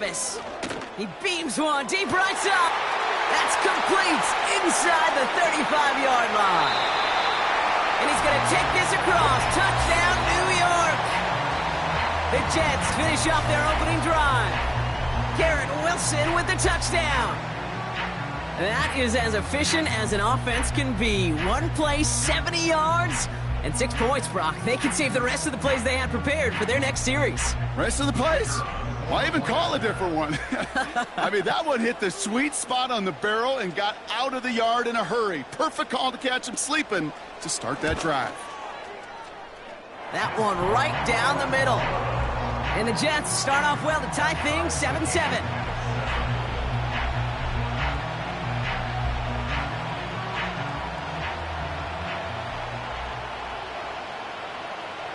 He beams one deep right up. That's complete inside the 35-yard line. And he's going to take this across. Touchdown, New York. The Jets finish off their opening drive. Garrett Wilson with the touchdown. That is as efficient as an offense can be. One play, 70 yards, and 6 points, Brock. They can save the rest of the plays they had prepared for their next series. Rest of the plays? Why even call a different one? I mean, that one hit the sweet spot on the barrel and got out of the yard in a hurry. Perfect call to catch him sleeping to start that drive. That one right down the middle. And the Jets start off well to tie things 7-7.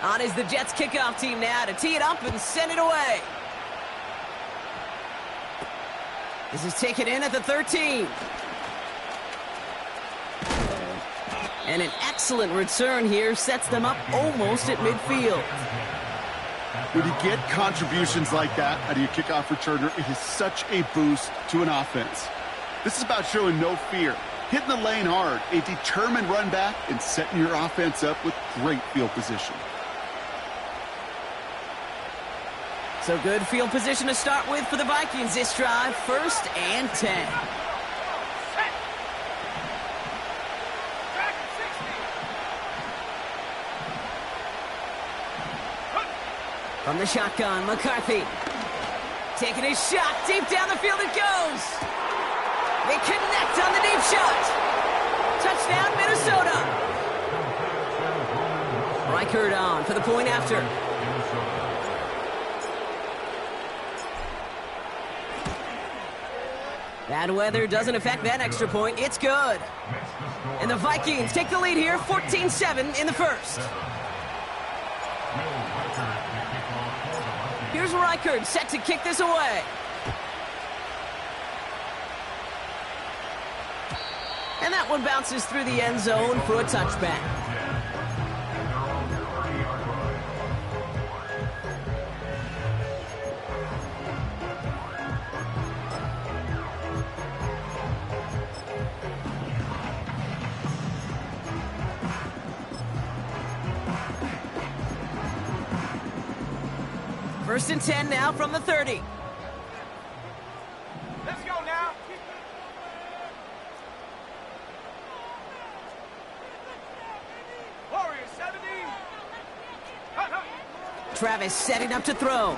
On is the Jets kickoff team now to tee it up and send it away. This is taken in at the 13. And an excellent return here sets them up almost at midfield. When you get contributions like that out of your kickoff returner, it is such a boost to an offense. This is about showing no fear, hitting the lane hard, a determined run back, and setting your offense up with great field position. So good field position to start with for the Vikings this drive. 1st and 10. From the shotgun, McCarthy. Taking his shot. Deep down the field it goes. They connect on the deep shot. Touchdown, Minnesota. Reichard on for the point after. Bad weather doesn't affect that extra point. It's good. And the Vikings take the lead here, 14-7 in the first. Here's Reichard set to kick this away. And that one bounces through the end zone for a touchback. First and 10 now from the 30. Let's go now. Warriors 70. Travis setting up to throw.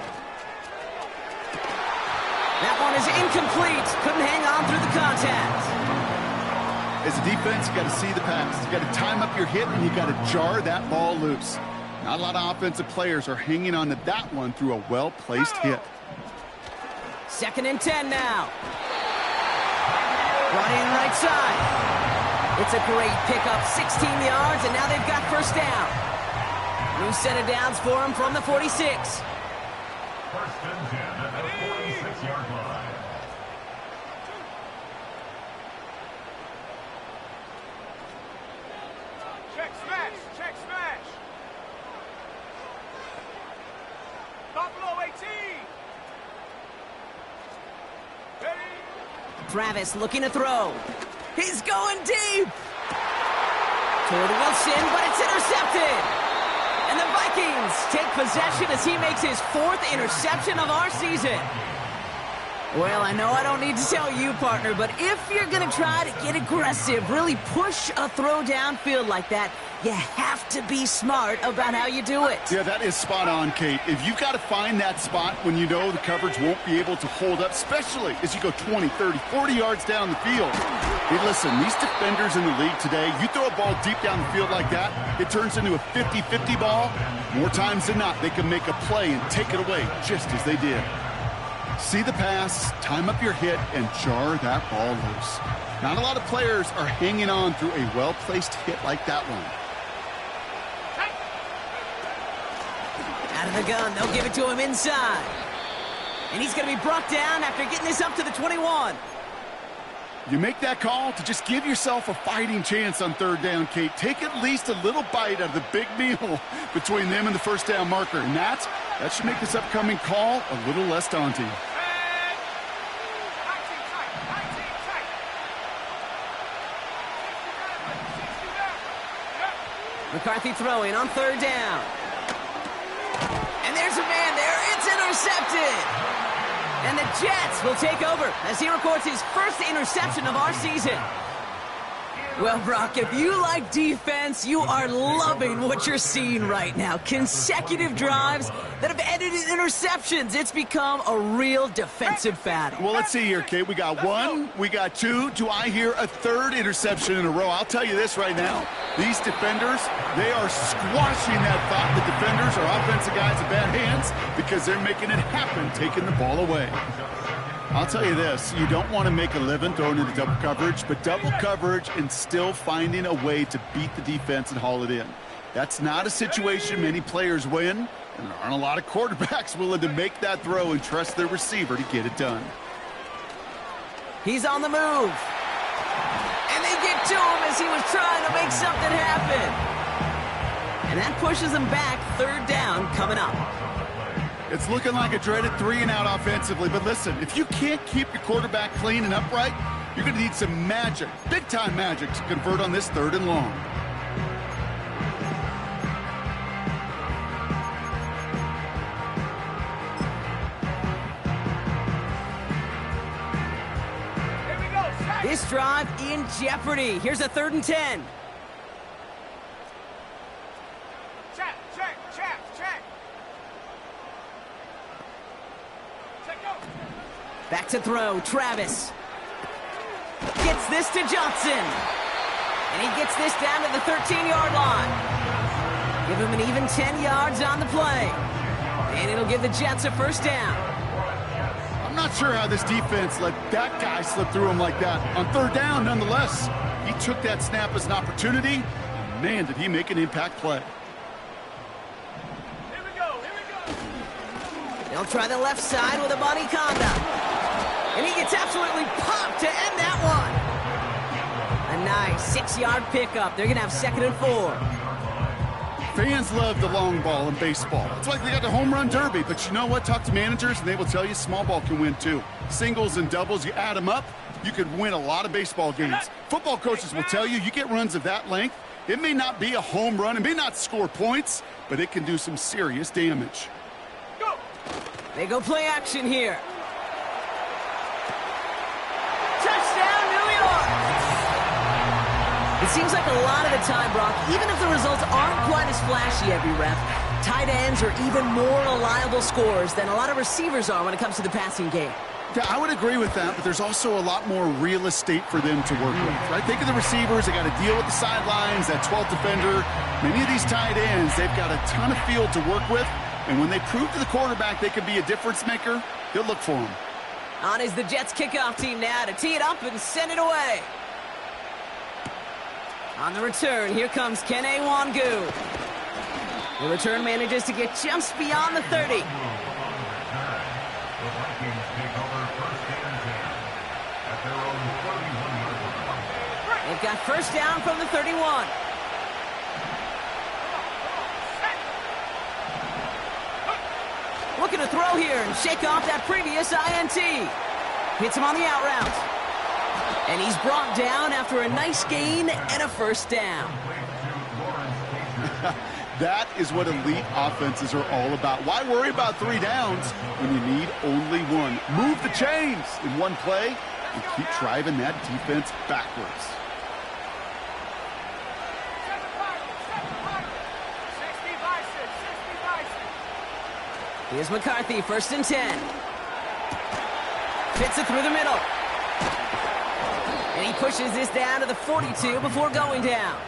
That one is incomplete. Couldn't hang on through the contact. As a defense, you got to see the pass. You got to time up your hit, and you got to jar that ball loose. Not a lot of offensive players are hanging on to that one through a well-placed hit. 2nd and 10 now. Brought in right side. It's a great pickup, 16 yards, and now they've got first down. New set of downs for him from the 46. 1st and 10 at the 46-yard line. Check smash. Check smash. Buffalo 18. Ready? Travis looking to throw. He's going deep. Toward Wilson, but it's intercepted. And the Vikings take possession as he makes his 4th interception of our season. Well, I know I don't need to tell you, partner, but if you're going to try to get aggressive, really push a throw downfield like that, you have to be smart about how you do it. Yeah, that is spot on, Kate. If you've got to find that spot when you know the coverage won't be able to hold up, especially as you go 20, 30, 40 yards down the field. Hey, listen, these defenders in the league today, you throw a ball deep down the field like that, it turns into a 50-50 ball. More times than not, they can make a play and take it away just as they did. See the pass, time up your hit, and jar that ball loose. Not a lot of players are hanging on through a well-placed hit like that one. Out of the gun, they'll give it to him inside. And he's going to be brought down after getting this up to the 21. You make that call to just give yourself a fighting chance on 3rd down, Kate. Take at least a little bite out of the big meal between them and the first down marker. And that should make this upcoming call a little less daunting. McCarthy throwing on 3rd down. And there's a man there. It's intercepted. And the Jets will take over as he records his first interception of our season. Well, Brock, if you like defense, you are loving what you're seeing right now. Consecutive drives that have ended in interceptions. It's become a real defensive battle. Well, let's see here, Kate. We got 1, we got 2. Do I hear a 3rd interception in a row? I'll tell you this right now. These defenders, they are squashing that thought. The defenders are offensive guys in bad hands because they're making it happen, taking the ball away. I'll tell you this, you don't want to make a living throwing into double coverage, but double coverage and still finding a way to beat the defense and haul it in. That's not a situation many players win, and there aren't a lot of quarterbacks willing to make that throw and trust their receiver to get it done. He's on the move. And they get to him as he was trying to make something happen. And that pushes him back. 3rd down coming up. It's looking like a dreaded 3-and-out offensively, but listen, if you can't keep your quarterback clean and upright, you're going to need some magic, big-time magic, to convert on this 3rd and long. Here we go. Check. This drive in jeopardy. Here's a 3rd and 10. Check. Back to throw, Travis. Gets this to Johnson. And he gets this down to the 13-yard line. Give him an even 10 yards on the play. And it'll give the Jets a 1st down. I'm not sure how this defense let that guy slip through him like that. On 3rd down, nonetheless, he took that snap as an opportunity. Man, did he make an impact play. Here we go. They'll try the left side with a Bunny Conda. And he gets absolutely popped to end that one. A nice 6-yard pickup. They're going to have 2nd and 4. Fans love the long ball in baseball. It's like they got the home run derby. But you know what? Talk to managers, and they will tell you small ball can win too. Singles and doubles, you add them up, you could win a lot of baseball games. Football coaches will tell you get runs of that length. It may not be a home run. It may not score points, but it can do some serious damage. Go. They go play action here. Touchdown, New York! It seems like a lot of the time, Brock, even if the results aren't quite as flashy every rep, tight ends are even more reliable scorers than a lot of receivers are when it comes to the passing game. Yeah, I would agree with that, but there's also a lot more real estate for them to work with, right? Think of the receivers. They got to deal with the sidelines, that 12th defender. Many of these tight ends, they've got a ton of field to work with, and when they prove to the quarterback they can be a difference maker, he'll look for them. On is the Jets kickoff team now to tee it up and send it away. On the return, here comes Kene Wangu. The return manages to get just beyond the 30. They've got 1st down from the 31. Looking to throw here and shake off that previous INT. Hits him on the out route. And he's brought down after a nice gain and a 1st down. That is what elite offenses are all about. Why worry about 3 downs when you need only 1? Move the chains in one play and keep driving that defense backwards. 60 Here's McCarthy, 1st and 10. Fits it through the middle. And he pushes this down to the 42 before going down.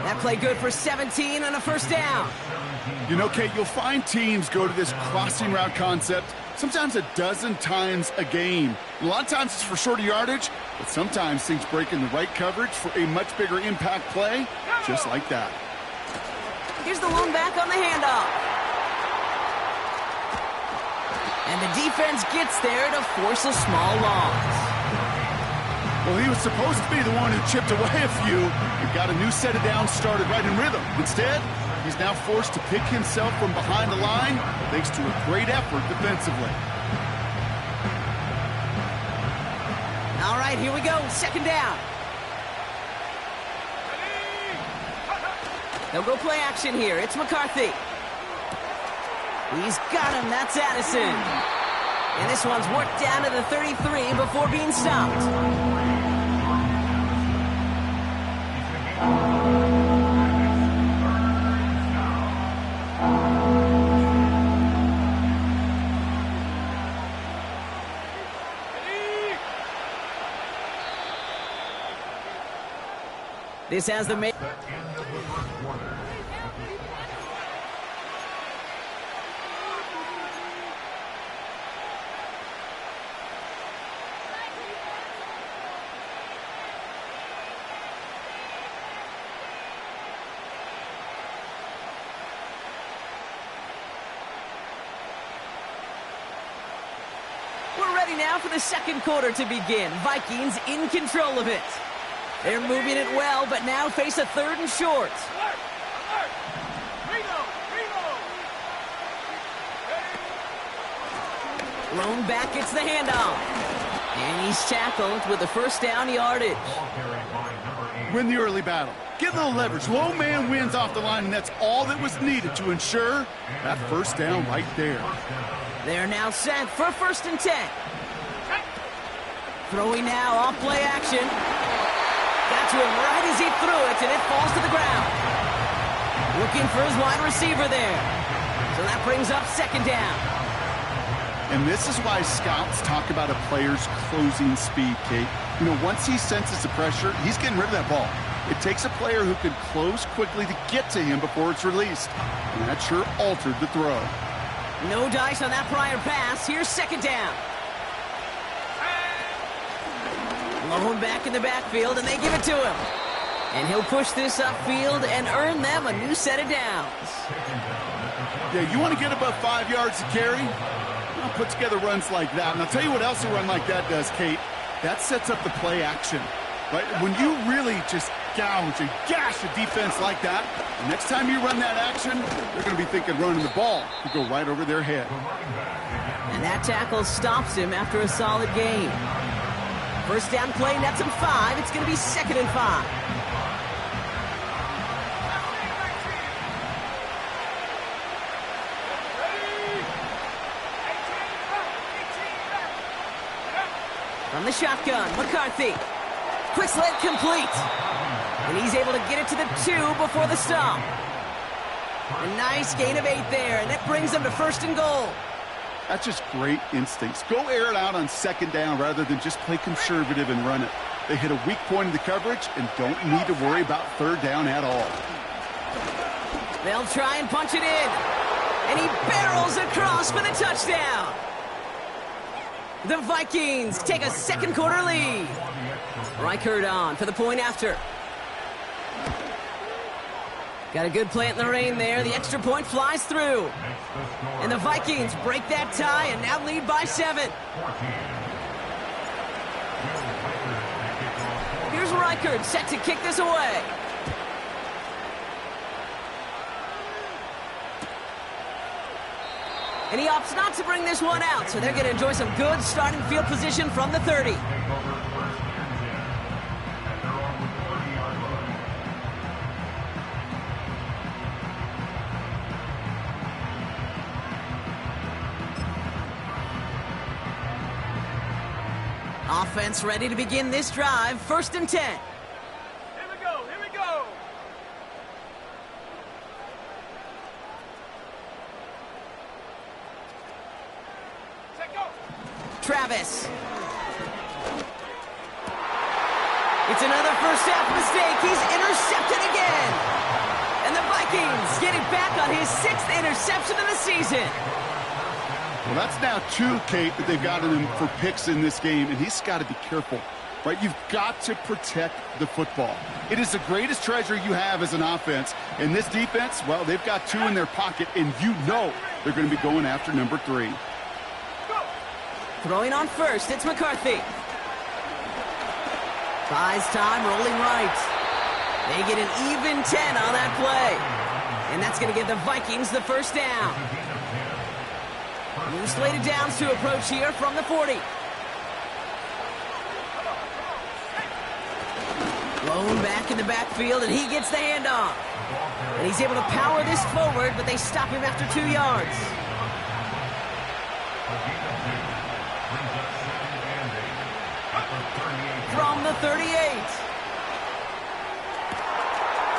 That play good for 17 and a 1st down. You know, Kate, you'll find teams go to this crossing route concept sometimes a dozen times a game. A lot of times it's for shorter yardage, but sometimes things break in the right coverage for a much bigger impact play, just like that. Here's the lone back on the handoff. And the defense gets there to force a small loss. Well, he was supposed to be the one who chipped away a few and got a new set of downs started right in rhythm. Instead, he's now forced to pick himself from behind the line thanks to a great effort defensively. All right, here we go. 2nd down. They'll go play action here. It's McCarthy. He's got him. That's Addison. And this one's worked down to the 33 before being stopped. This has the main. We're ready now for the second quarter to begin. Vikings in control of it. They're moving it well, but now face a third and short. Alert! Alert! Reload! Reload! Lone back gets the handoff. And he's tackled with the first down yardage. Win the early battle. Get a little leverage. Low man wins off the line, and that's all that was needed to ensure that first down right there. They're now set for first and 10. Throwing now off play action. Got to him right as he threw it, and it falls to the ground. Looking for his wide receiver there. So that brings up second down. And this is why scouts talk about a player's closing speed, Kate. You know, once he senses the pressure, he's getting rid of that ball. It takes a player who can close quickly to get to him before it's released. And that sure altered the throw. No dice on that prior pass. Here's second down. Lone back in the backfield, and they give it to him. And he'll push this upfield and earn them a new set of downs. Yeah, you want to get above 5 yards to carry? Well, put together runs like that. And I'll tell you what else a run like that does, Kate. That sets up the play action. Right? When you really just gouge and gash a defense like that, the next time you run that action, they're going to be thinking running the ball. You go right over their head. And that tackle stops him after a solid gain. First down play, nets him 5. It's going to be second and 5. From the shotgun, McCarthy. Quick slant complete. And he's able to get it to the 2 before the stop. A nice gain of 8 there, and that brings them to first and goal. That's just great instincts. Go air it out on second down rather than just play conservative and run it. They hit a weak point in the coverage and don't need to worry about third down at all. They'll try and punch it in. And he barrels across for the touchdown. The Vikings take a second quarter lead. Reichert on for the point after. Got a good plant in the rain there. The extra point flies through. And the Vikings break that tie and now lead by 7. Here's Reichert set to kick this away. And he opts not to bring this one out, so they're going to enjoy some good starting field position from the 30. Offense ready to begin this drive. First and 10. Here we go, here we go. Set go. Travis. It's another first half mistake. He's intercepted again. And the Vikings get it back on his 6th interception of the season. Well, that's now 2, Kate, that they've gotten him for picks in this game, and he's got to be careful, right? You've got to protect the football. It is the greatest treasure you have as an offense, and this defense, well, they've got 2 in their pocket, and you know they're going to be going after number 3. Go. Throwing on first, it's McCarthy. Buys time, rolling right. They get an even 10 on that play. And that's going to give the Vikings the first down. New slated downs to approach here from the 40. Lone back in the backfield, and he gets the handoff. And he's able to power this forward, but they stop him after 2 yards. From the 38.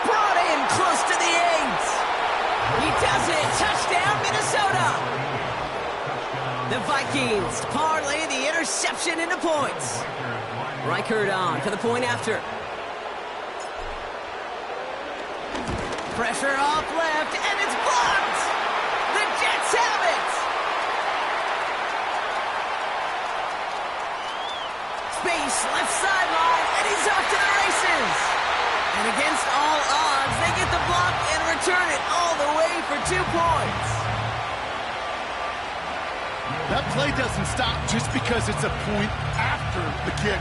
Brought in close to the 8. He does it. Touchdown, Minnesota. The Vikings parlay the interception into points. Reichert on for the point after. Pressure off left, and it's blocked. The Jets have it. Space, left sideline, and he's off to the races. And against all odds, they get the block and return it all the way for 2 points. That play doesn't stop just because it's a point after the kick.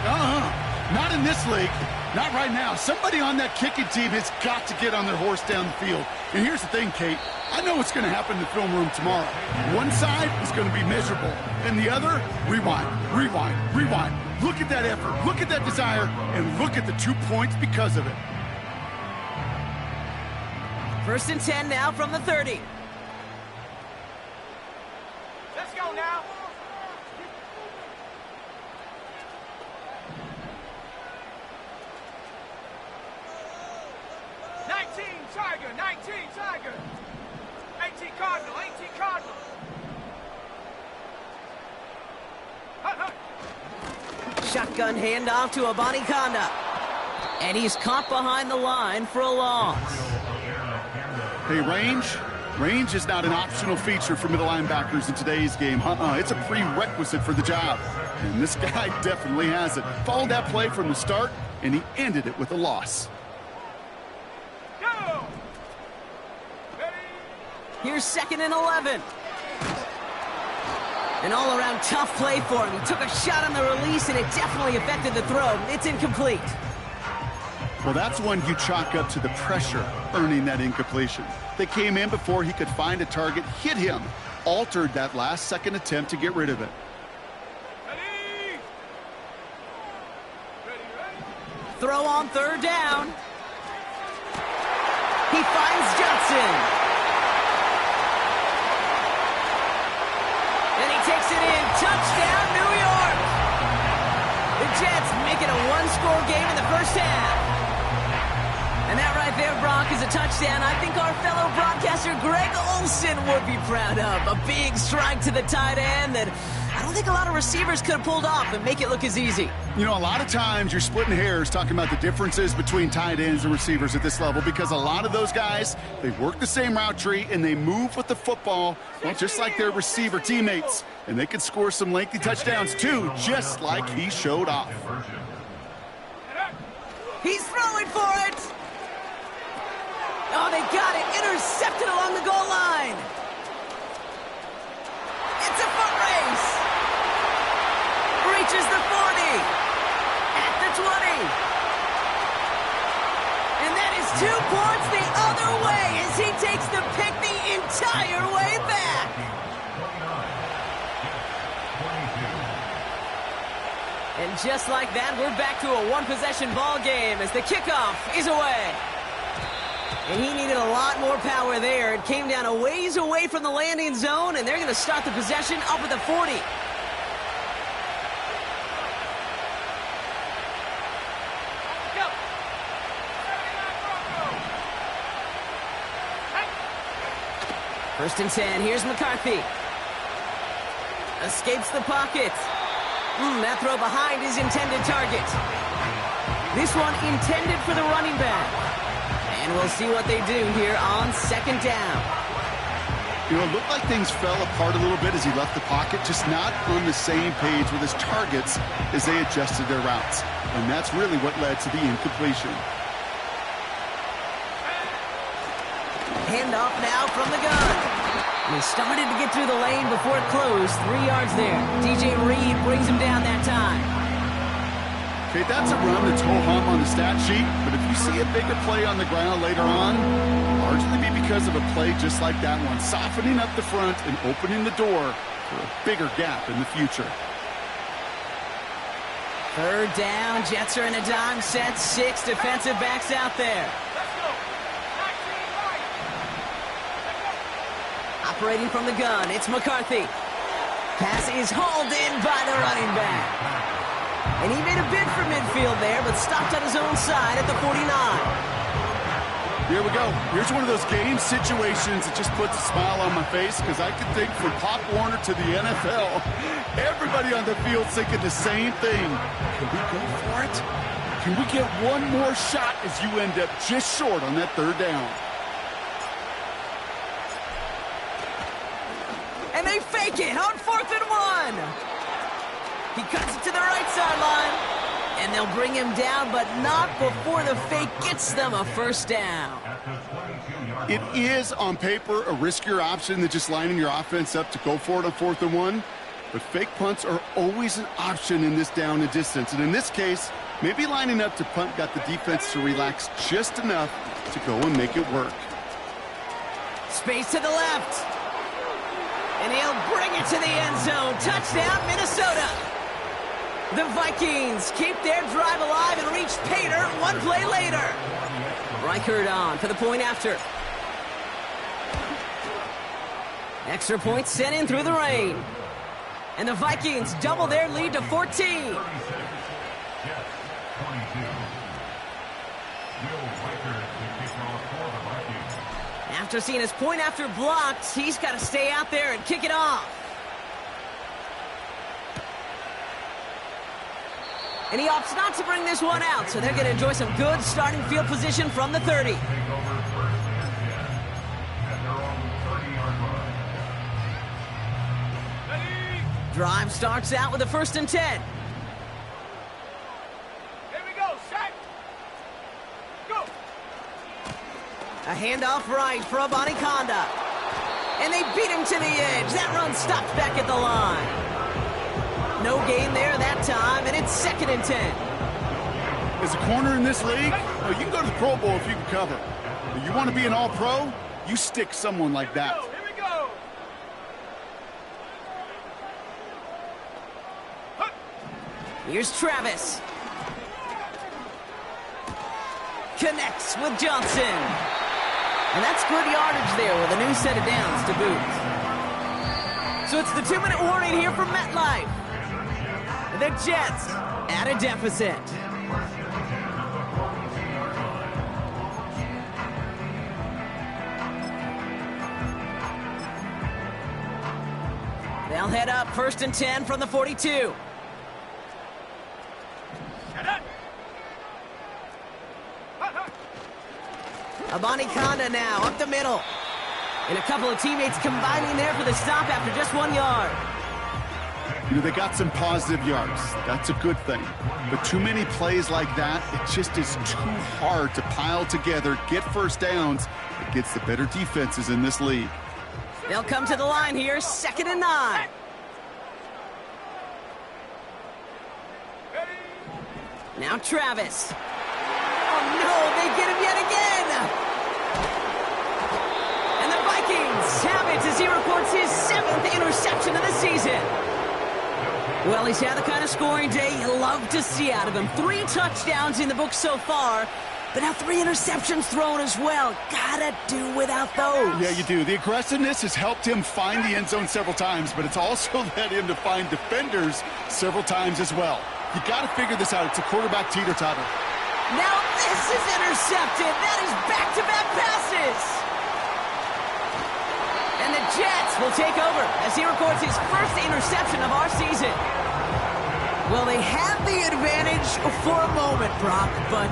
Not in this league. Not right now. Somebody on that kicking team has got to get on their horse down the field. And here's the thing, Kate. I know what's going to happen in the film room tomorrow. One side is going to be miserable. And the other, rewind, rewind, rewind. Look at that effort. Look at that desire. And look at the 2 points because of it. 1st and 10 now from the 30. Let's go now. Tiger, 19 Tiger. 18 Cardinal, 18 Cardinal. Shotgun handoff to Abanikanda. And he's caught behind the line for a loss. Hey, range is not an optional feature for middle linebackers in today's game. It's a prerequisite for the job. And this guy definitely has it. Followed that play from the start, and he ended it with a loss. Go! Here's 2nd and 11. An all-around tough play for him. He took a shot on the release, and it definitely affected the throw. It's incomplete. Well, that's one you chalk up to the pressure earning that incompletion. They came in before he could find a target, hit him, altered that last-second attempt to get rid of it. Ready? Throw on 3rd down. He finds Johnson. And he takes it in. Touchdown, New York. The Jets make it a 1-score game in the 1st half. And that right there, Brock, is a touchdown I think our fellow broadcaster Greg Olsen would be proud of. A big strike to the tight end that I don't think a lot of receivers could have pulled off and make it look as easy. You know, a lot of times you're splitting hairs talking about the differences between tight ends and receivers at this level because a lot of those guys, they work the same route tree and they move with the football, well, just like their receiver teammates. And they can score some lengthy touchdowns too, just like he showed off. He's throwing for it. Oh, they got it. Intercepted along the goal line. It's a foot race. Reaches the 40. At the 20. And that is 2 points the other way as he takes the pick the entire way back. And just like that, we're back to a one-possession ball game as the kickoff is away. And he needed a lot more power there. It came down a ways away from the landing zone, and they're going to start the possession up at the 40. Go! 1st and 10. Here's McCarthy. Escapes the pocket. That throw behind his intended target. This one intended for the running back. And we'll see what they do here on 2nd down. You know, it looked like things fell apart a little bit as he left the pocket, just not on the same page with his targets as they adjusted their routes. And that's really what led to the incompletion. Handoff now from the gun. And he started to get through the lane before it closed. 3 yards there. DJ Reed brings him down that time. Okay, that's a run that's ho-hum on the stat sheet, but if you see a bigger play on the ground later on, largely be because of a play just like that one, softening up the front and opening the door for a bigger gap in the future. 3rd down, Jets are in a dime set, 6 defensive backs out there. Let's go! 19 operating from the gun. It's McCarthy. Pass is hauled in by the running back. And he made a bid for midfield there, but stopped on his own side at the 49. Here we go. Here's one of those game situations that just puts a smile on my face, because I can think from Pop Warner to the NFL, everybody on the field thinking the same thing. Can we go for it? Can we get one more shot as you end up just short on that third down? And they fake it on 4th and 1. He cuts it to the right sideline. And they'll bring him down, but not before the fake gets them a first down. It is, on paper, a riskier option than just lining your offense up to go for it on 4th and 1. But fake punts are always an option in this down and distance. And in this case, maybe lining up to punt got the defense to relax just enough to go and make it work. Space to the left. And he'll bring it to the end zone. Touchdown, Minnesota. The Vikings keep their drive alive and reach Pater one play later. Reichert on for the point after. Extra point sent in through the rain. And the Vikings double their lead to 14. After seeing his point after blocked, he's got to stay out there and kick it off. And he opts not to bring this one out, so they're going to enjoy some good starting field position from the 30. Drive starts out with a 1st and 10. Here we go, set. Go. A handoff right for Abanikanda. And they beat him to the edge. That run stopped back at the line. No gain there that time, and it's 2nd and 10. As a corner in this league, well, you can go to the Pro Bowl if you can cover. But you want to be an All-Pro, you stick someone like that. Here we go. Here's Travis. Connects with Johnson. And that's good yardage there with a new set of downs to boot. So it's the 2-minute warning here from MetLife. The Jets at a deficit. They'll head up 1st and 10 from the 42. Abanikanda now up the middle. And a couple of teammates combining there for the stop after just 1 yard. You know, they got some positive yards. That's a good thing. But too many plays like that, it just is too hard to pile together, get first downs against the better defenses in this league. They'll come to the line here, 2nd and 9. Now Travis. Oh no, they get him yet again. And the Vikings have it as he records his 7th interception of the season. Well, he's had the kind of scoring day you love to see out of him. 3 touchdowns in the book so far, but now 3 interceptions thrown as well. Gotta do without those. Yeah, you do. The aggressiveness has helped him find the end zone several times, but it's also led him to find defenders several times as well. You got to figure this out. It's a quarterback teeter-totter. Now this is intercepted. That is back-to-back passes. And the Jets will take over as he records his 1st interception of our season. Well, they had the advantage for a moment, Brock, but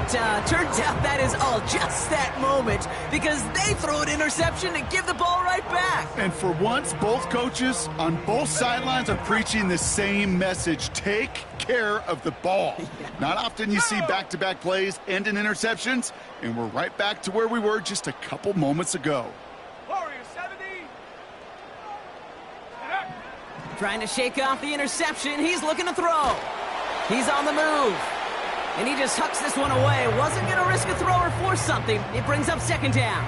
turns out that is all just that moment because they throw an interception and give the ball right back. And for once, both coaches on both sidelines are preaching the same message. Take care of the ball. Not often you see back-to-back plays end in interceptions, and we're right back to where we were just a couple moments ago. Trying to shake off the interception. He's looking to throw. He's on the move. And he just hucks this one away. Wasn't going to risk a throw or force something. It brings up 2nd down.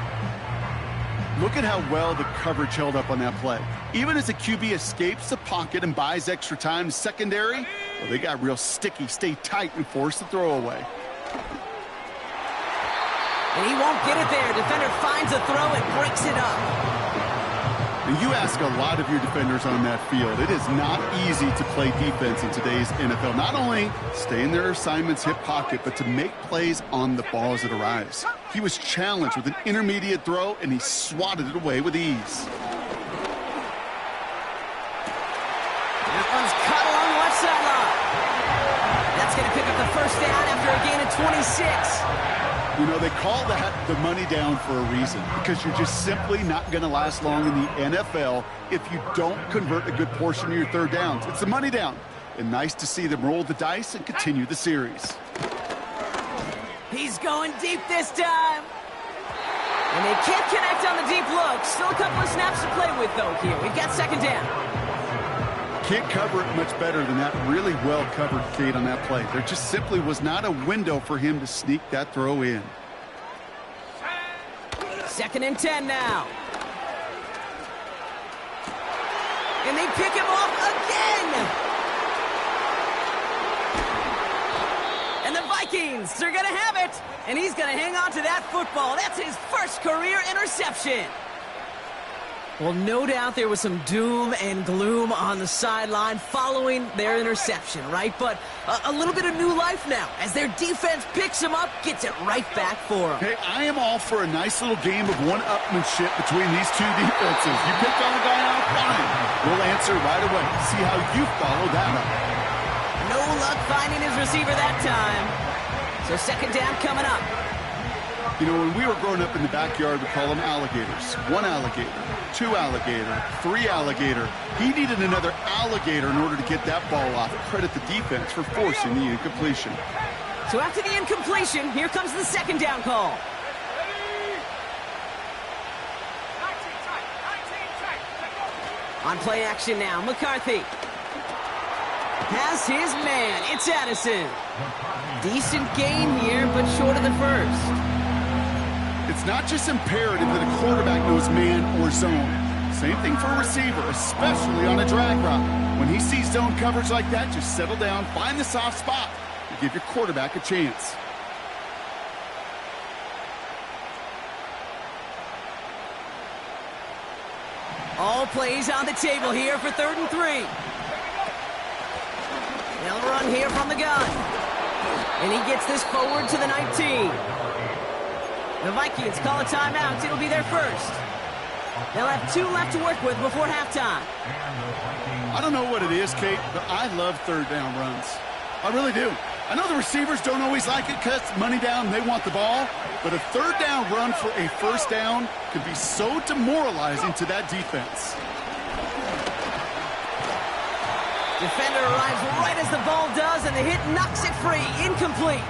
Look at how well the coverage held up on that play. Even as the QB escapes the pocket and buys extra time, secondary, well, they got real sticky. Stay tight and force the throw away. And he won't get it there. Defender finds a throw and breaks it up. And you ask a lot of your defenders on that field. It is not easy to play defense in today's NFL. Not only stay in their assignment's hip pocket, but to make plays on the ball as it arrives. He was challenged with an intermediate throw, and he swatted it away with ease. That one's caught along the left sideline. That's going to pick up the first down after a gain of 26. You know, they call that the money down for a reason, because you're just simply not going to last long in the NFL if you don't convert a good portion of your third downs. It's the money down. And nice to see them roll the dice and continue the series. He's going deep this time. And they can't connect on the deep look. Still a couple of snaps to play with, though, here. We've got second down. Can't cover it much better than that. Really well covered, Kate, on that play. There just simply was not a window for him to sneak that throw in. 2nd and 10 now. And they pick him off again. And the Vikings are going to have it. And he's going to hang on to that football. That's his first career interception. Well, no doubt there was some doom and gloom on the sideline following their interception, right? But a little bit of new life now as their defense picks him up, gets it right back for him. Hey, I am all for a nice little game of one-upmanship between these two defenses. You pick on a guy out, fine. We'll answer right away. See how you follow that up. No luck finding his receiver that time. So second down coming up. You know, when we were growing up in the backyard, we call them alligators. 1 alligator, 2 alligator, 3 alligator. He needed another alligator in order to get that ball off. Credit the defense for forcing the incompletion. So after the incompletion, here comes the second down call. On play action now, McCarthy has his man. It's Addison. Decent gain here, but short of the first. It's not just imperative that a quarterback knows man or zone. Same thing for a receiver, especially on a drag route. When he sees zone coverage like that, just settle down, find the soft spot, and give your quarterback a chance. All plays on the table here for 3rd and 3. They'll run here from the gun. And he gets this forward to the 19. The Vikings call a timeout. It'll be their first. They'll have 2 left to work with before halftime. I don't know what it is, Kate, but I love third down runs. I really do. I know the receivers don't always like it because it's money down and they want the ball, but a third down run for a first down could be so demoralizing to that defense. Defender arrives right as the ball does, and the hit knocks it free. Incomplete.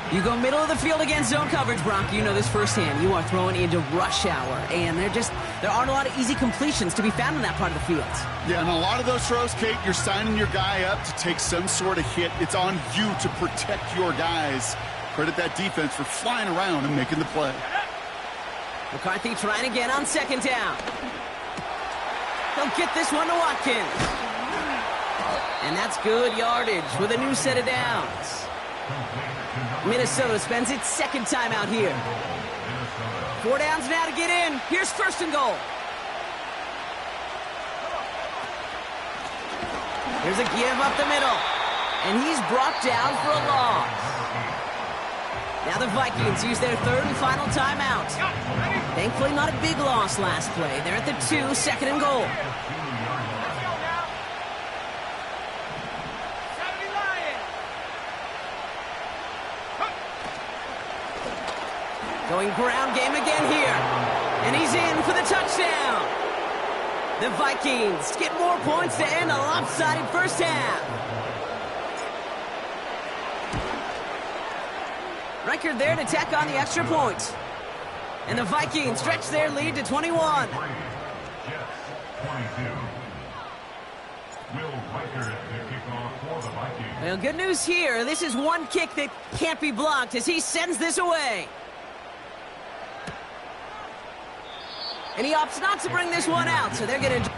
You go middle of the field against zone coverage, Bronco. You know this firsthand. You are throwing into rush hour, and there aren't a lot of easy completions to be found in that part of the field. Yeah, and a lot of those throws, Kate, you're signing your guy up to take some sort of hit. It's on you to protect your guys. Credit that defense for flying around and making the play. McCarthy trying again on second down. He'll get this one to Watkins. And that's good yardage with a new set of downs. Minnesota spends its second time out here. 4 downs now to get in. Here's 1st and goal. Here's a give up the middle. And he's brought down for a loss. Now the Vikings use their 3rd and final timeout. Thankfully not a big loss last play. They're at the 2, 2nd and goal. Going ground game again here. And he's in for the touchdown. The Vikings get more points to end a lopsided first half. Record there to tack on the extra point. And the Vikings stretch their lead to 21. Well, good news here. This is one kick that can't be blocked as he sends this away. And he opts not to bring this one out, so they're going to...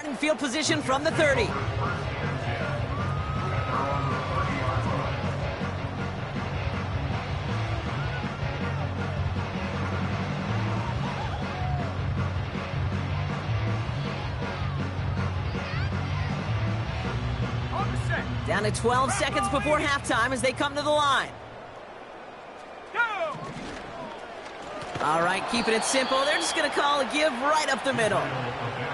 In field position from the 30. Down to 12 seconds before halftime as they come to the line. All right, keeping it simple. They're just going to call a give right up the middle.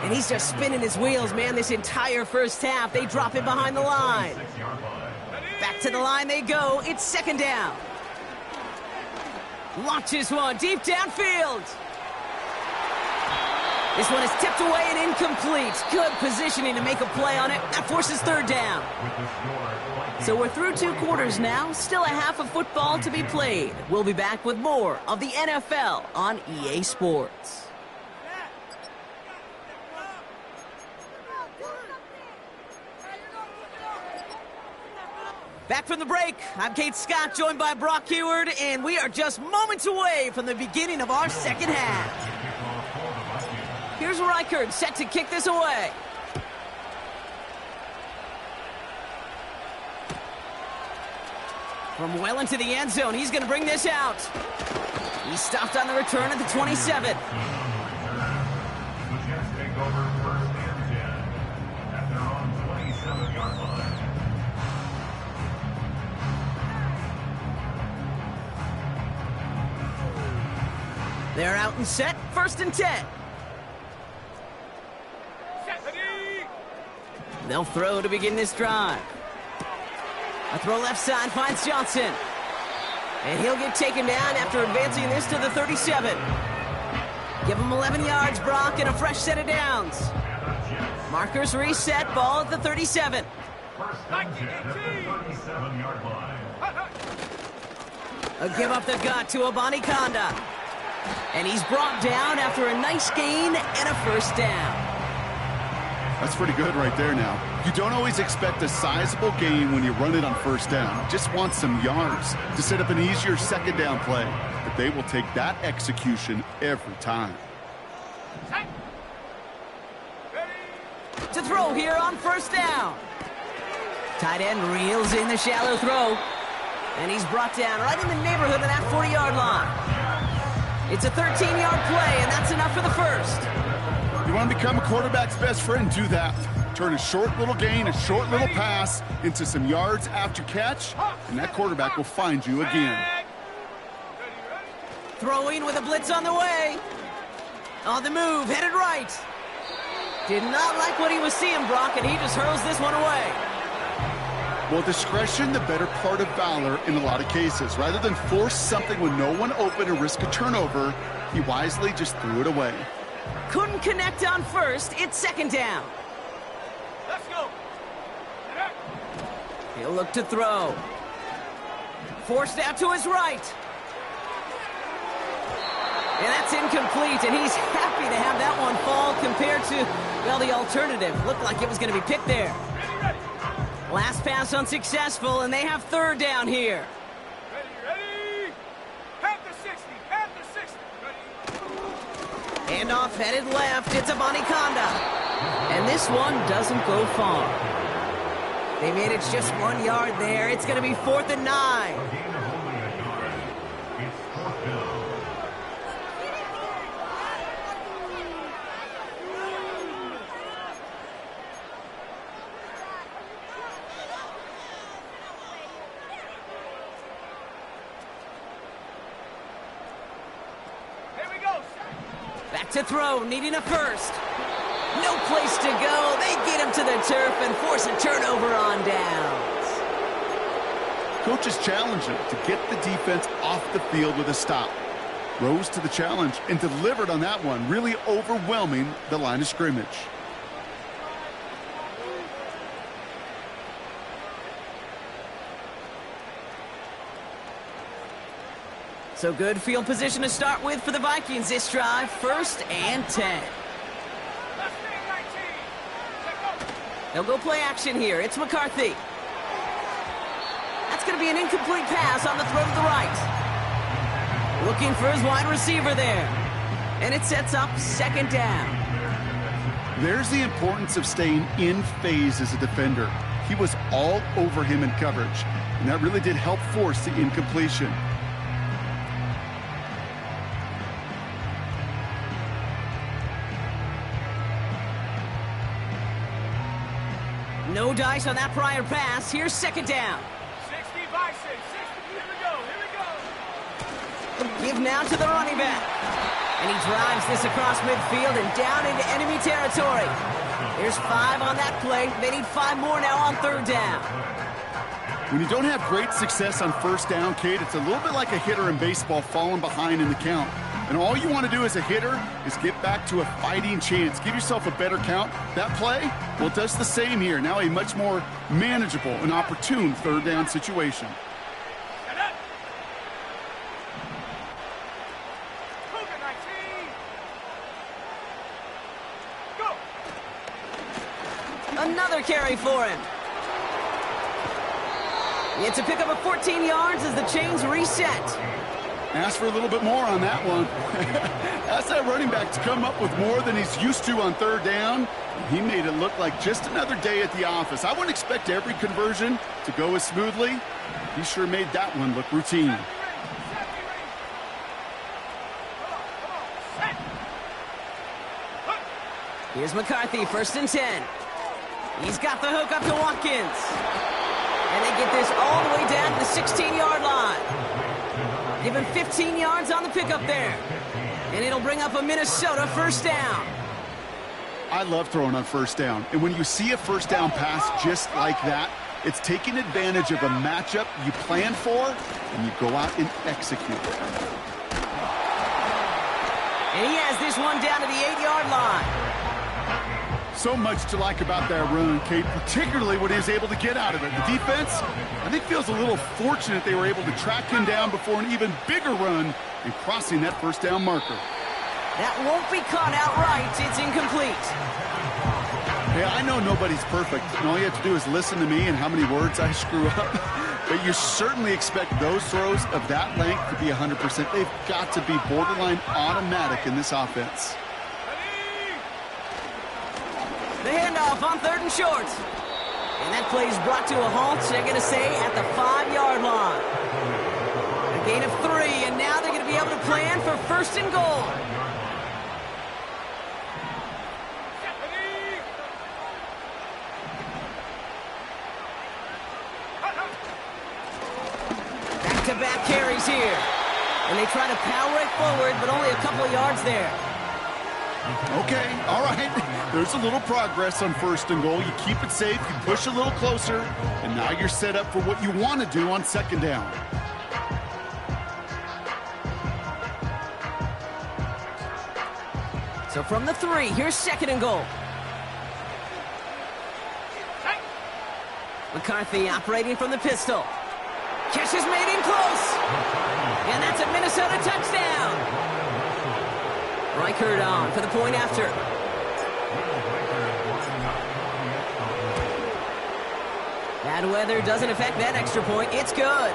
And he's just spinning his wheels, man, this entire first half. They drop it behind the line. Back to the line they go. It's second down. Launches one deep downfield. This one is tipped away and incomplete. Good positioning to make a play on it. That forces third down. So we're through 2 quarters now. Still a half of football to be played. We'll be back with more of the NFL on EA Sports. Back from the break, I'm Kate Scott, joined by Brock Heward, and we are just moments away from the beginning of our second half. Here's Reichard, set to kick this away. From well into the end zone, he's going to bring this out. He stopped on the return at the 27. The Jets take over first and 10 at their own 27-yard line. They're out and set, first and 10. They'll throw to begin this drive. A throw left side finds Johnson. And he'll get taken down after advancing this to the 37. Give him 11 yards, Brock, and a fresh set of downs. Markers reset, ball at the 37. First and 10 at the 37-yard line. A give up the gut to Abanikanda. And he's brought down after a nice gain and a first down. That's pretty good right there now. You don't always expect a sizable gain when you run it on first down. You just want some yards to set up an easier second down play. But they will take that execution every time. To throw here on first down. Tight end reels in the shallow throw. And he's brought down right in the neighborhood of that 40-yard line. It's a 13-yard play, and that's enough for the first. You want to become a quarterback's best friend, do that. Turn a short little gain, a short little pass into some yards after catch, and that quarterback will find you again. Throwing with a blitz on the way. On the move, headed right. Did not like what he was seeing, Brock, and he just hurls this one away. Well, discretion, the better part of valor in a lot of cases. Rather than force something with no one open or risk a turnover, he wisely just threw it away. Couldn't connect on first. It's second down. Let's go. He'll look to throw. Forced out to his right. And that's incomplete, and he's happy to have that one fall compared to, well, the alternative. Looked like it was going to be picked there. Last pass unsuccessful, and they have third down here. Ready. At the 60. At the 60. Ready. Handoff headed left. It's Abanikanda. And this one doesn't go far. They made it just 1 yard there. It's going to be 4th and 9. A gain of only a yard. It's 4th down. Back to throw, needing a first. No place to go. They get him to the turf and force a turnover on downs. Coaches challenge him to get the defense off the field with a stop. Rose to the challenge and delivered on that one, really overwhelming the line of scrimmage. So good field position to start with for the Vikings this drive. 1st and 10. They'll go play action here. It's McCarthy. That's going to be an incomplete pass on the throw to the right. Looking for his wide receiver there. And it sets up second down. There's the importance of staying in phase as a defender. He was all over him in coverage, and that really did help force the incompletion. No dice on that prior pass. Here's second down. 60 by 6. 60. Here we go. Here we go. Give now to the running back. And he drives this across midfield and down into enemy territory. There's 5 on that play. They need 5 more now on third down. When you don't have great success on first down, Kate, it's a little bit like a hitter in baseball falling behind in the count. And all you want to do as a hitter is get back to a fighting chance. Give yourself a better count. That play, well, it does the same here. Now a much more manageable and opportune third down situation. Another carry for him. It's a pickup of 14 yards as the chains reset. Ask for a little bit more on that one. Ask that running back to come up with more than he's used to on third down. He made it look like just another day at the office. I wouldn't expect every conversion to go as smoothly. He sure made that one look routine. Here's McCarthy, 1st and 10. He's got the hook up to Watkins. And they get this all the way down to the 16-yard line. Give him 15 yards on the pickup there. And it'll bring up a Minnesota first down. I love throwing on first down. And when you see a first down pass just like that, it's taking advantage of a matchup you plan for, and you go out and execute. And he has this one down to the 8-yard line. So much to like about that run, Kate, particularly what he was able to get out of it. The defense, I think, feels a little fortunate they were able to track him down before an even bigger run and crossing that first down marker. That won't be caught outright. It's incomplete. Hey, I know nobody's perfect, and all you have to do is listen to me and how many words I screw up. But you certainly expect those throws of that length to be 100%. They've got to be borderline automatic in this offense. The handoff on 3rd and short. And that play is brought to a halt, they're going to say, at the 5-yard line. A gain of 3, and now they're going to be able to plan for 1st and goal. Back-to-back carries here. And they try to power it forward, but only a couple of yards there. Okay, all right. There's a little progress on 1st and goal. You keep it safe, you push a little closer, and now you're set up for what you want to do on 2nd down. So from the 3, here's 2nd and goal. McCarthy operating from the pistol. Catch is made in close. And that's a Minnesota touchdown. Reichert on for the point after. Bad weather doesn't affect that extra point. It's good.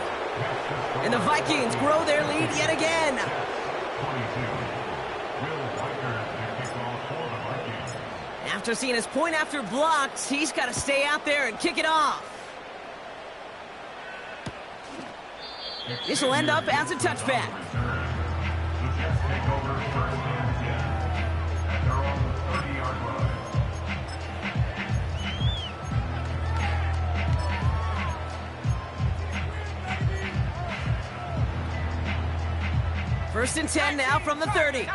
And the Vikings grow their lead yet again. After seeing his point after blocked, he's got to stay out there and kick it off. This will end up as a touchback. First and 10 now from the 30.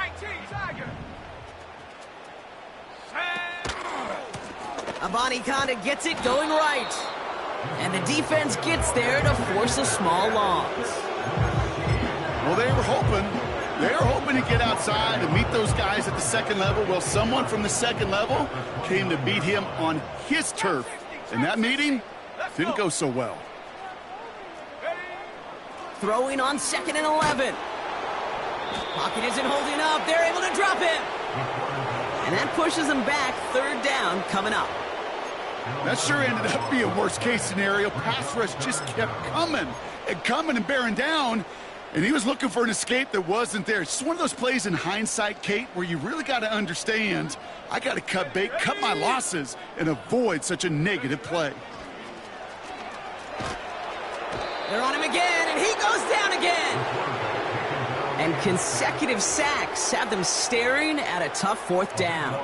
Abani Conda gets it going right. And the defense gets there to force a small loss. Well, they were hoping to get outside and meet those guys at the 2nd level. Well, someone from the 2nd level came to beat him on his turf. And that meeting didn't go so well. Throwing on 2nd and 11. Pocket isn't holding up. They're able to drop him. And that pushes them back. 3rd down coming up. That sure ended up being a worst-case scenario. Pass rush just kept coming and bearing down. And he was looking for an escape that wasn't there. It's just one of those plays in hindsight, Kate, where you really got to understand, I got to cut bait, cut my losses, and avoid such a negative play. They're on him again, and he goes down again. And consecutive sacks have them staring at a tough fourth down.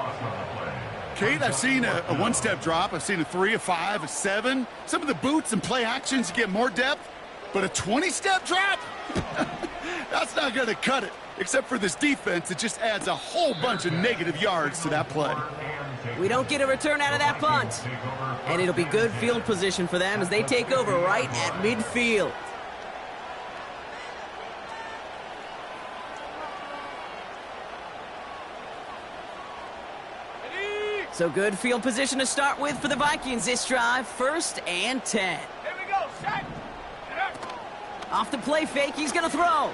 Kate, I've seen a one-step drop. I've seen a 3, a 5, a 7. Some of the boots and play actions get more depth, but a 20-step drop? That's not going to cut it. Except for this defense, it just adds a whole bunch of negative yards to that play. We don't get a return out of that punt. And it'll be good field position for them as they take over right at midfield. So good field position to start with for the Vikings this drive. 1st and 10. Here we go, set. Off the play fake, he's going to throw.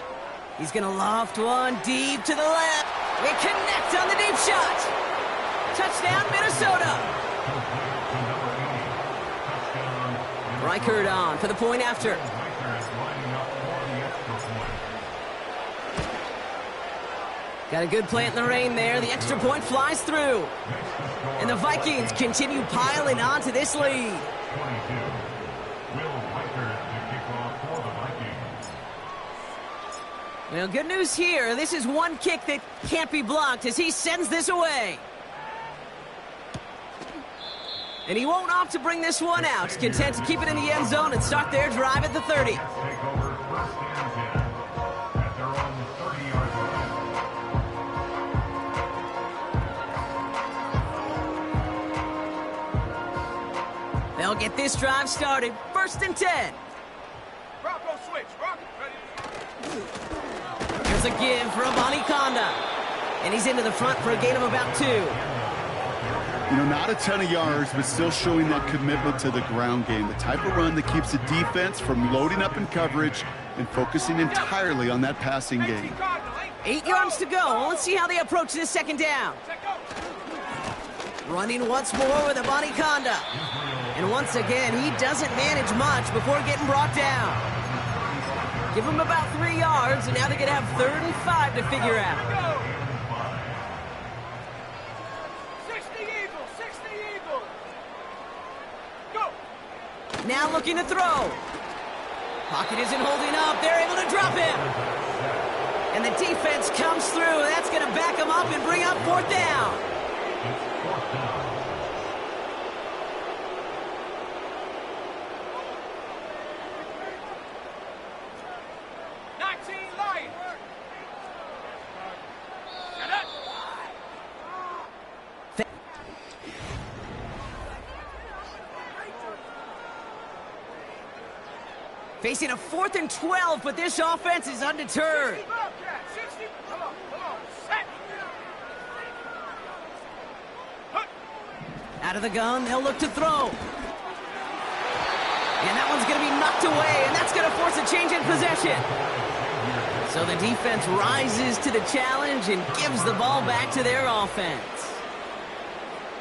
He's going to loft one deep to the left. They connect on the deep shot. Touchdown, Minnesota. Reichert on for the point after. Got a good plant in the rain there. The extra point flies through. And the Vikings continue piling on to this lead. Well, good news here. This is one kick that can't be blocked as he sends this away. And he won't opt to bring this one out. He's content to keep it in the end zone and start their drive at the 30. They'll get this drive started. 1st and 10. Bronco switch. Bronco ready. Here's a give for Conda. And he's into the front for a gain of about 2. You know, not a ton of yards, but still showing that commitment to the ground game. The type of run that keeps the defense from loading up in coverage and focusing entirely on that passing game. 8 yards to go. Let's see how they approach this 2nd down. Running once more with Conda. And once again, he doesn't manage much before getting brought down. Give him about 3 yards, and now they're going to have 3rd and 5 to figure out. 60 Eagles, 60 Eagles. Go. Now looking to throw. Pocket isn't holding up. They're able to drop him. And the defense comes through. That's going to back him up and bring up 4th down. Facing a 4th and 12, but this offense is undeterred. 60. Come on, set. Out of the gun, they'll look to throw. And that one's going to be knocked away, and that's going to force a change in possession. So the defense rises to the challenge and gives the ball back to their offense.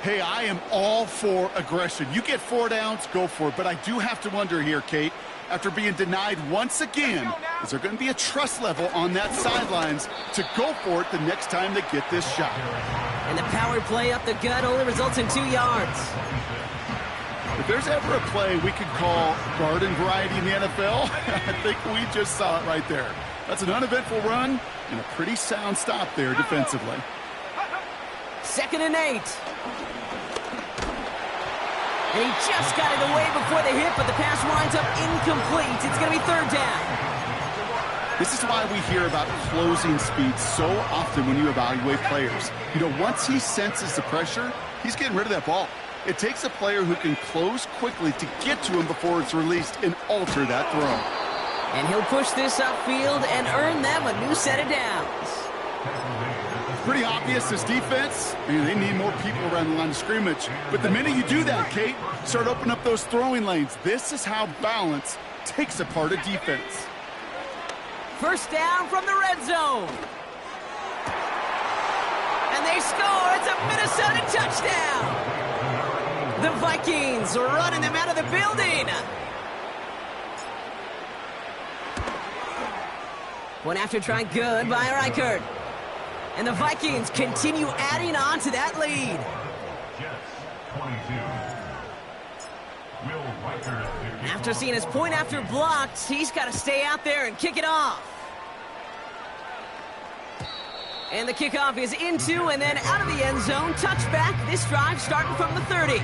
Hey, I am all for aggression. You get 4 downs, go for it. But I do have to wonder here, Kate, after being denied once again, is there going to be a trust level on that sidelines to go for it the next time they get this shot? And the power play up the gut only results in 2 yards. If there's ever a play we could call garden variety in the NFL, I think we just saw it right there. That's an uneventful run and a pretty sound stop there defensively. 2nd and 8. And he just got it away before the hit, but the pass winds up incomplete. It's going to be 3rd down. This is why we hear about closing speed so often when you evaluate players. You know, once he senses the pressure, he's getting rid of that ball. It takes a player who can close quickly to get to him before it's released and alter that throw. And he'll push this upfield and earn them a new set of downs. Pretty obvious, this defense, they need more people around the line of scrimmage. But the minute you do that, Kate, start opening up those throwing lanes. This is how balance takes apart a defense. 1st down from the red zone. And they score. It's a Minnesota touchdown. The Vikings are running them out of the building. Point after try good by Reichert. And the Vikings continue adding on to that lead. Jets 22. Will Reichert. After seeing his point after blocked, he's got to stay out there and kick it off. And the kickoff is into and then out of the end zone. Touchback. This drive starting from the 30.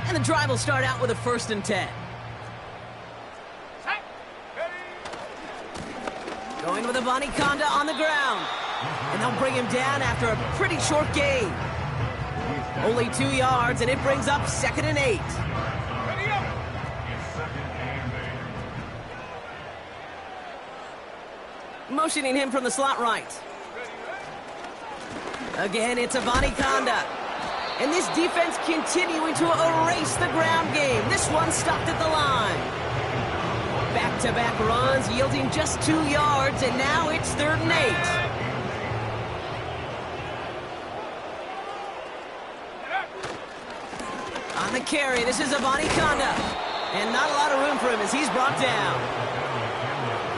And the drive will start out with a 1st and 10. Going with Conda on the ground. And they'll bring him down after a pretty short gain. Only 2 yards, and it brings up 2nd and 8. Motioning him from the slot right. Again, it's Conda. And this defense continuing to erase the ground game. This one stopped at the line. Back-to-back runs yielding just 2 yards, and now it's 3rd and 8. On the carry, this is Conda. And not a lot of room for him as he's brought down.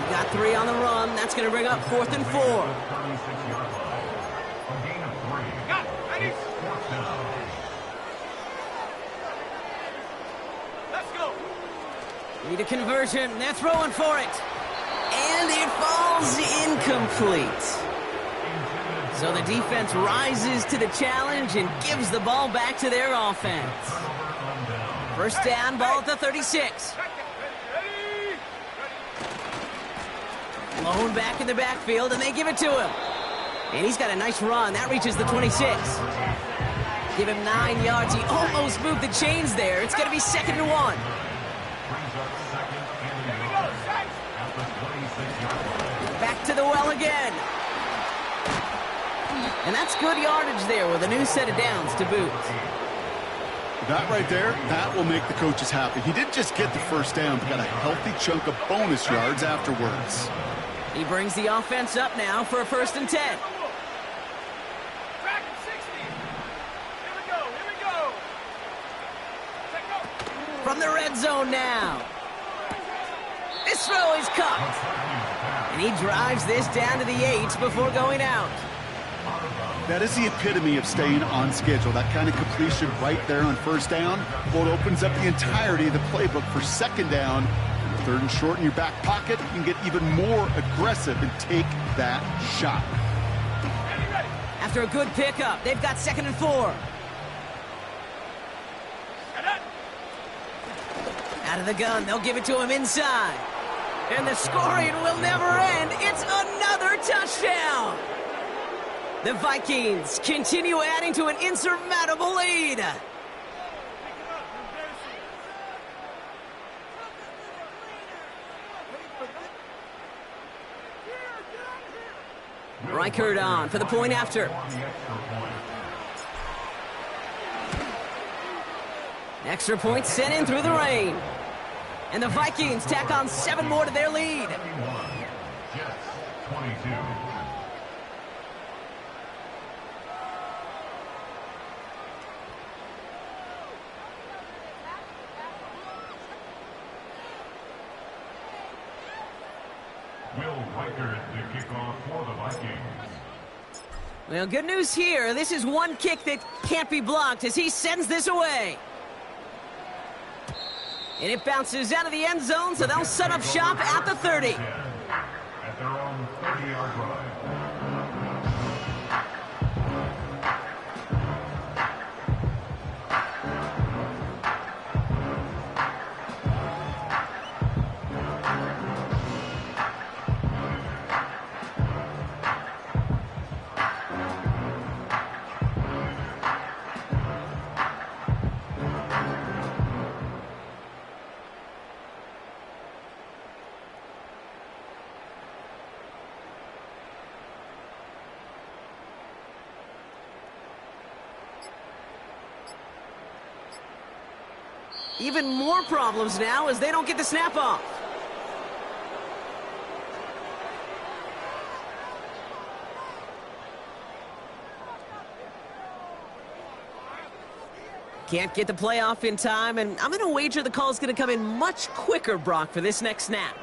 We got 3 on the run. That's going to bring up 4th and 4. Need a conversion. They're throwing for it. And it falls incomplete. So the defense rises to the challenge and gives the ball back to their offense. 1st down, ball at the 36. Blown back in the backfield, and they give it to him. And he's got a nice run. That reaches the 26. Give him 9 yards. He almost moved the chains there. It's going to be 2nd and 1. Back to the well again. And that's good yardage there with a new set of downs to boot. That right there, that will make the coaches happy. He didn't just get the 1st down, but got a healthy chunk of bonus yards afterwards. He brings the offense up now for a 1st and 10. From the red zone now. This throw is caught. And he drives this down to the 8 before going out. That is the epitome of staying on schedule. That kind of completion right there on 1st down. Well, it opens up the entirety of the playbook for 2nd down. 3rd and short in your back pocket, you can get even more aggressive and take that shot. After a good pickup, they've got 2nd and 4. Out of the gun, they'll give it to him inside. And the scoring will never end. It's another touchdown. The Vikings continue adding to an insurmountable lead. Reichert on for the point after. Extra point sent in through the rain. And the Vikings tack on 7 more to their lead. Jets 22. Will Reichert the kickoff for the Vikings. Well, good news here. This is one kick that can't be blocked as he sends this away. And it bounces out of the end zone, so they'll set up shop at the 30. At their own 30-yard line. Even more problems now as they don't get the snap off. Can't get the play off in time, and I'm going to wager the call is going to come in much quicker, Brock, for this next snap.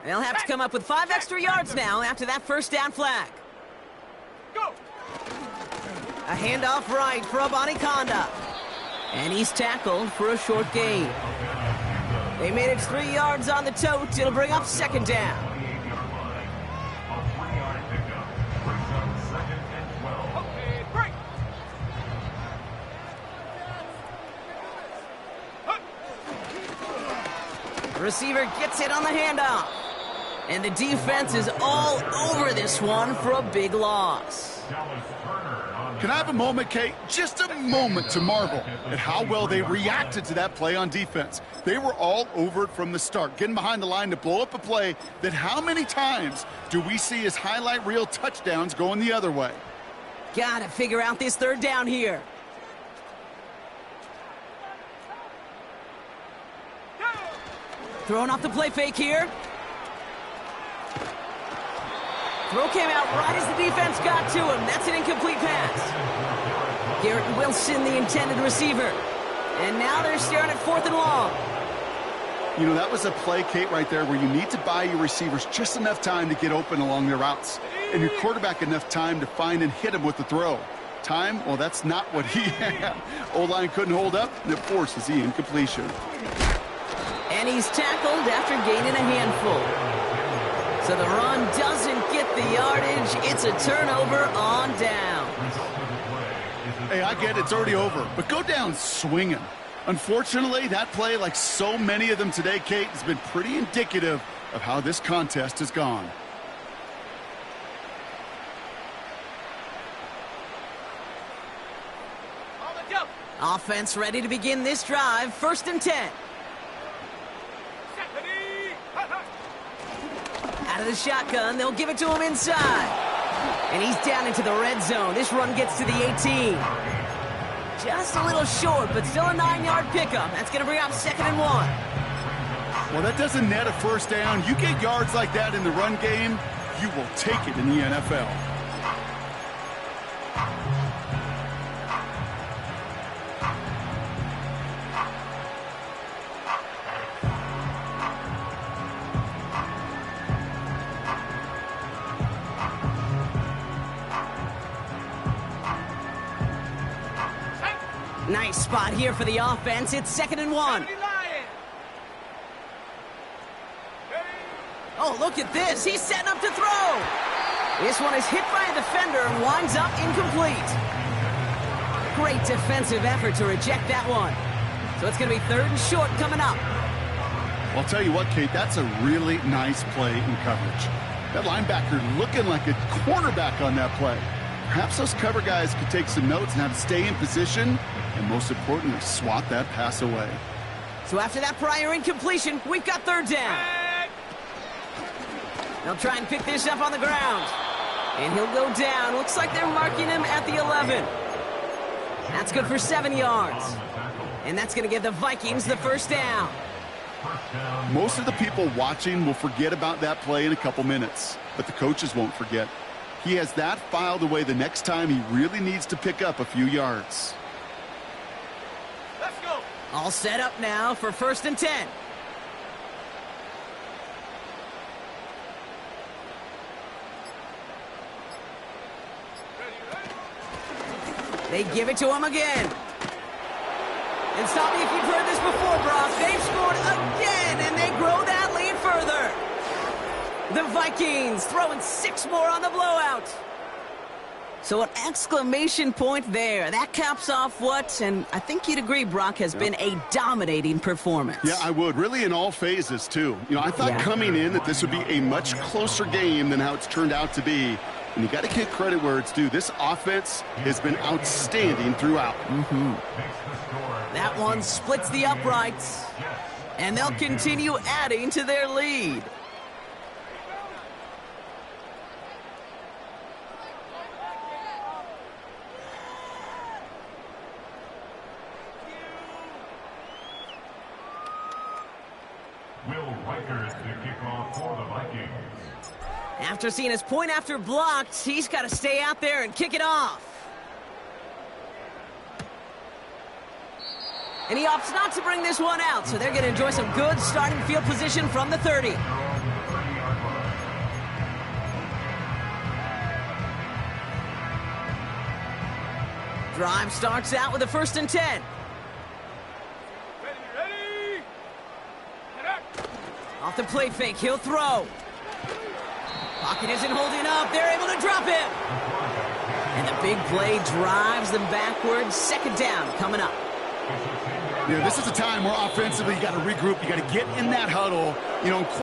They'll have to come up with 5 extra yards now after that first down flag. Go! A handoff right for Abanikanda. And he's tackled for a short gain. They made it 3 yards on the tote. It'll bring up second down. Okay, break! The receiver gets it on the handoff. And the defense is all over this one for a big loss. Can I have a moment, Kate? Just a moment to marvel at how well they reacted to that play on defense. They were all over it from the start, getting behind the line to blow up a play that how many times do we see as highlight reel touchdowns going the other way? Gotta figure out this third down here. Throwing off the play fake here. Throw came out right as the defense got to him. That's an incomplete pass. Garrett Wilson, the intended receiver. And now they're staring at 4th and long. You know, that was a play, Kate, right there where you need to buy your receivers just enough time to get open along their routes. And your quarterback enough time to find and hit him with the throw. Time? Well, that's not what he had. O-line couldn't hold up, and it forces the incompletion. And he's tackled after gaining a handful. So the run doesn't get the yardage. It's a turnover on down. Hey, I get it. It's already over. But go down swinging. Unfortunately, that play, like so many of them today, Kate, has been pretty indicative of how this contest has gone. On the jump! Offense ready to begin this drive. 1st and 10. Out of the shotgun, they'll give it to him inside. And he's down into the red zone. This run gets to the 18. Just a little short, but still a 9-yard pickup. That's going to bring up 2nd and 1. Well, that doesn't net a first down. You get yards like that in the run game, you will take it in the NFL. Nice spot here for the offense. It's 2nd and 1. Oh, look at this. He's setting up to throw. This one is hit by a defender and winds up incomplete. Great defensive effort to reject that one. So it's going to be 3rd and short coming up. Well, I'll tell you what, Kate, that's a really nice play in coverage. That linebacker looking like a cornerback on that play. Perhaps those cover guys could take some notes on how to stay in position and, most importantly, swat that pass away. So after that prior incompletion, we've got 3rd down. They'll try and pick this up on the ground. And he'll go down. Looks like they're marking him at the 11. That's good for 7 yards. And that's going to give the Vikings the 1st down. Most of the people watching will forget about that play in a couple minutes, but the coaches won't forget. He has that filed away the next time he really needs to pick up a few yards. Let's go! All set up now for 1st and 10. They give it to him again. And stop me if you've heard this before, Brock. They've scored again, and they grow that lead further. The Vikings throwing 6 more on the blowout. So an exclamation point there. That caps off what, and I think you'd agree, Brock, has been a dominating performance. Yeah, I would. Really in all phases, too. You know, I thought coming in that this would be a much closer game than how it's turned out to be. And you got to give credit where it's due. This offense has been outstanding throughout. That one splits the uprights. And they'll continue adding to their lead. For the Vikings. After seeing his point after blocked, he's got to stay out there and kick it off. And he opts not to bring this one out, so they're going to enjoy some good starting field position from the 30. Drive starts out with a 1st and 10. Ready? Get up. Off the play fake, he'll throw. Pocket isn't holding up. They're able to drop him. And the big play drives them backwards. 2nd down coming up. You know, this is a time where offensively you got to regroup. You got to get in that huddle. You know,